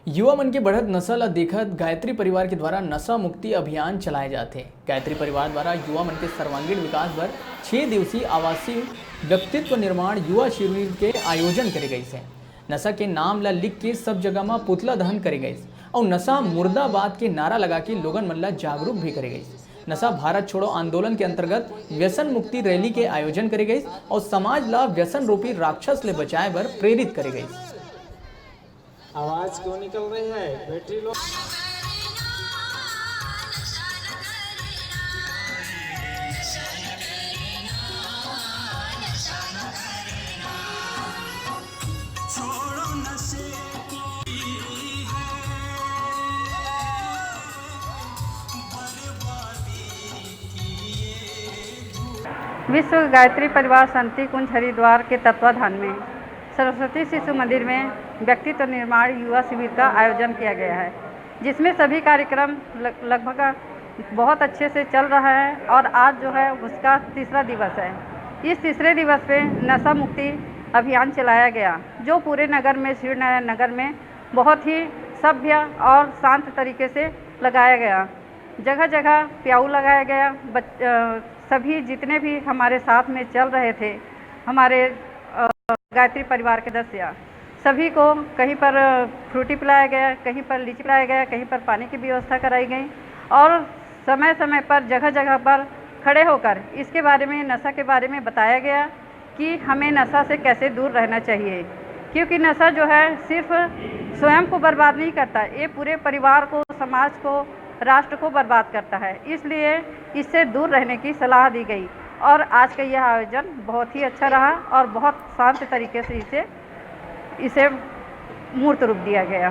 युवा मन के बढ़त नशा ला देखत गायत्री परिवार के द्वारा नशा मुक्ति अभियान चलाए जाते। गायत्री परिवार द्वारा युवा मन के सर्वांगीण विकास पर 6 दिवसीय आवासीय व्यक्तित्व निर्माण युवा शिविर के आयोजन करे गई से। नशा के नाम ला लिख के सब जगह में पुतला दहन करे गई और नशा मुर्दाबाद के नारा लगा के लोगन मन ला जागरूक भी करे गई। नशा भारत छोड़ो आंदोलन के अंतर्गत व्यसन मुक्ति रैली के आयोजन करे गई और समाज ला व्यसन रूपी राक्षस ले बचाए बर प्रेरित करे गई। आवाज क्यों निकल रही है? Battery low. विश्व गायत्री परिवार शांति कुंज हरिद्वार के तत्वाधान में सरस्वती शिशु मंदिर में व्यक्तित्व निर्माण युवा शिविर का आयोजन किया गया है, जिसमें सभी कार्यक्रम लगभग बहुत अच्छे से चल रहा है और आज जो है उसका तीसरा दिवस है। इस तीसरे दिवस पे नशा मुक्ति अभियान चलाया गया, जो पूरे नगर में शिवनारायण नगर में बहुत ही सभ्य और शांत तरीके से लगाया गया। जगह जगह प्याऊ लगाया गया। सभी जितने भी हमारे साथ में चल रहे थे, हमारे गायत्री परिवार के सदस्य, सभी को कहीं पर फ्रूटी पिलाया गया, कहीं पर लीची पिलाया गया, कहीं पर पानी की व्यवस्था कराई गई और समय समय पर जगह जगह पर खड़े होकर इसके बारे में, नशा के बारे में बताया गया कि हमें नशा से कैसे दूर रहना चाहिए, क्योंकि नशा जो है सिर्फ स्वयं को बर्बाद नहीं करता, ये पूरे परिवार को, समाज को, राष्ट्र को बर्बाद करता है। इसलिए इससे दूर रहने की सलाह दी गई और आज का यह आयोजन बहुत ही अच्छा रहा और बहुत शांत तरीके से इसे मूर्त रूप दिया गया।